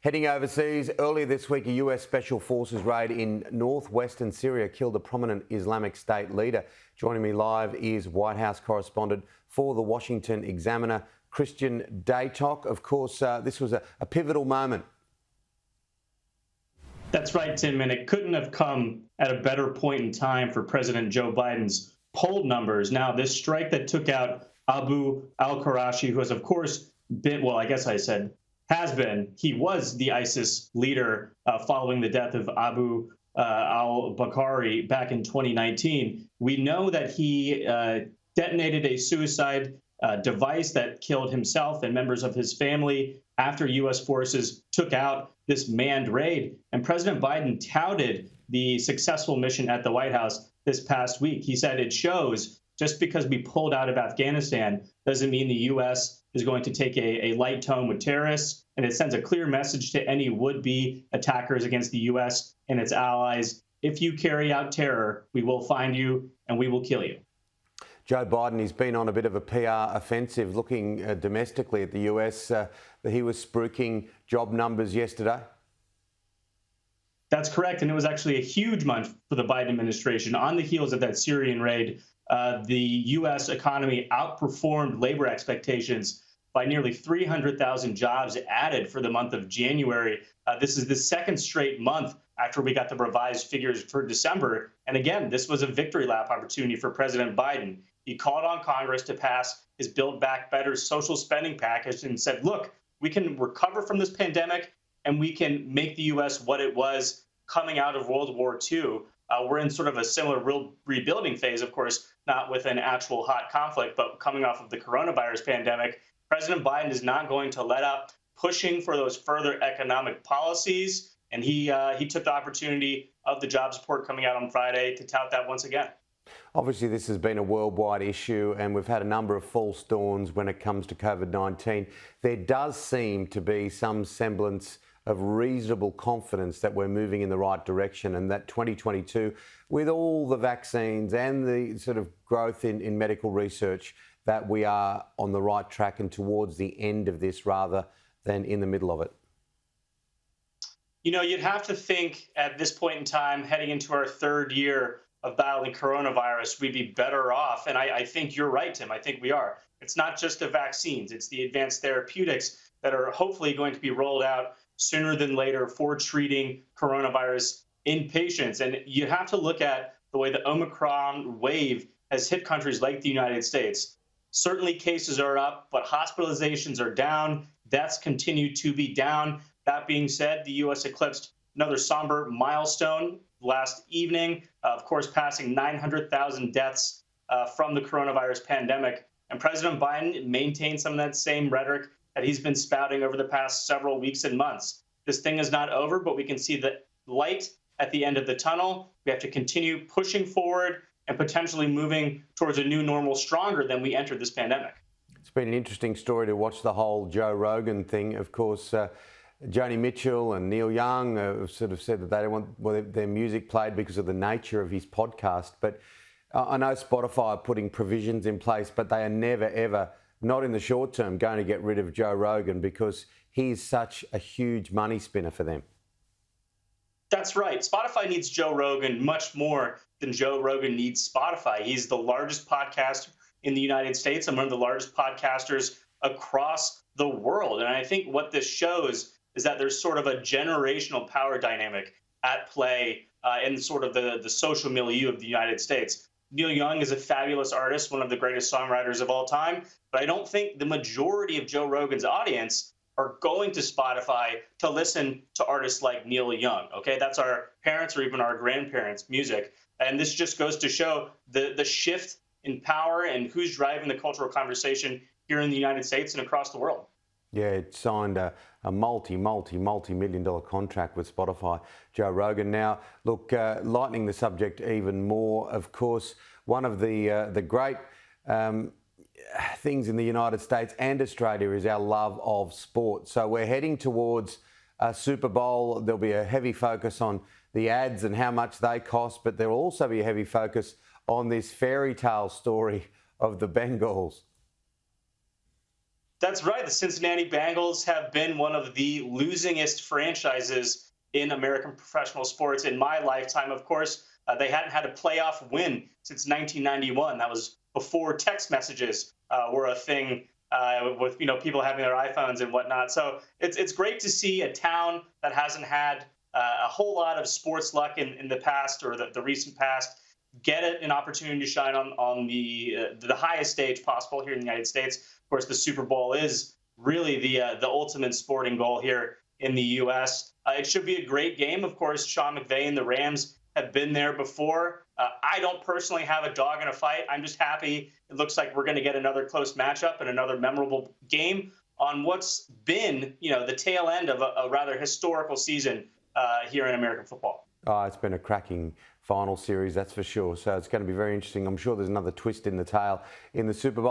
Heading overseas, earlier this week, a US Special Forces raid in northwestern Syria killed a prominent Islamic State leader. Joining me live is White House correspondent for the Washington Examiner, Christian Datoc. Of course, this was a pivotal moment. That's right, Tim, and it couldn't have come at a better point in time for President Joe Biden's poll numbers. Now, this strike that took out Abu al-Qurashi, who has, of course, been, well, I guess I said has been, he was the ISIS leader following the death of Abu al-Bakari back in 2019. We know that he detonated a suicide device that killed himself and members of his family after U.S. forces took out this manned raid. And President Biden touted the successful mission at the White House this past week. He said it shows just because we pulled out of Afghanistan doesn't mean the U.S. is going to take a light tone with terrorists. And it sends a clear message to any would-be attackers against the U.S. and its allies. If you carry out terror, we will find you and we will kill you. Joe Biden, he's been on a bit of a PR offensive looking domestically at the US. He was spruiking job numbers yesterday. That's correct. And it was actually a huge month for the Biden administration. On the heels of that Syrian raid, the U.S. economy outperformed labor expectations by nearly 300,000 jobs added for the month of January. This is the second straight month after we got the revised figures for December. And again, this was a victory lap opportunity for President Biden. He called on Congress to pass his Build Back Better social spending package and said, look, we can recover from this pandemic and we can make the U.S. what it was coming out of World War II. We're in sort of a similar rebuilding phase, of course, not with an actual hot conflict, but coming off of the coronavirus pandemic. President Biden is not going to let up pushing for those further economic policies. And he took the opportunity of the jobs report coming out on Friday to tout that once again. Obviously, this has been a worldwide issue, and we've had a number of false dawns when it comes to COVID-19. There does seem to be some semblance of reasonable confidence that we're moving in the right direction, and that 2022, with all the vaccines and the sort of growth in medical research, that we are on the right track and towards the end of this rather than in the middle of it. You know, you'd have to think at this point in time, heading into our third year of battling coronavirus, we'd be better off. And I think you're right, Tim. I think we are. It's not just the vaccines. It's the advanced therapeutics that are hopefully going to be rolled out sooner than later for treating coronavirus in patients. And you have to look at the way the Omicron wave has hit countries like the United States. Certainly cases are up, but hospitalizations are down. Deaths continue to be down. That being said, the U.S. eclipsed another somber milestone last evening, of course, passing 900,000 deaths from the coronavirus pandemic. And President Biden maintained some of that same rhetoric that he's been spouting over the past several weeks and months. This thing is not over, but we can see the light at the end of the tunnel. We have to continue pushing forward and potentially moving towards a new normal stronger than we entered this pandemic. It's been an interesting story to watch the whole Joe Rogan thing. Of course, Joni Mitchell and Neil Young have sort of said that they don't want their music played because of the nature of his podcast. But I know Spotify are putting provisions in place, but they are never, ever, not in the short term, going to get rid of Joe Rogan because he's such a huge money spinner for them. That's right. Spotify needs Joe Rogan much more than Joe Rogan needs Spotify. He's the largest podcaster in the United States and one of the largest podcasters across the world. And I think what this shows is that there's sort of a generational power dynamic at play in sort of the social milieu of the United States. Neil Young is a fabulous artist, one of the greatest songwriters of all time, but I don't think the majority of Joe Rogan's audience are going to Spotify to listen to artists like Neil Young, okay? That's our parents or even our grandparents' music. And this just goes to show the shift in power and who's driving the cultural conversation here in the United States and across the world. Yeah, it signed a multi-million-dollar contract with Spotify, Joe Rogan. Now, look, lightening the subject even more, of course, one of the great things in the United States and Australia is our love of sport. So we're heading towards a Super Bowl. There'll be a heavy focus on the ads and how much they cost, but there will also be a heavy focus on this fairy tale story of the Bengals. That's right. The Cincinnati Bengals have been one of the losingest franchises in American professional sports in my lifetime. Of course, they hadn't had a playoff win since 1991. That was before text messages were a thing, with people having their iPhones and whatnot. So it's great to see a town that hasn't had a whole lot of sports luck in the past, or the recent past, get it an opportunity to shine on the highest stage possible here in the United States. Of course, the Super Bowl is really the ultimate sporting goal here in the U.S. It should be a great game. Of course, Sean McVay and the Rams have been there before. I don't personally have a dog in a fight. I'm just happy it looks like we're going to get another close matchup and another memorable game on what's been, the tail end of a rather historical season here in American football. Oh, it's been a cracking final series, that's for sure. So it's going to be very interesting. I'm sure there's another twist in the tail in the Super Bowl.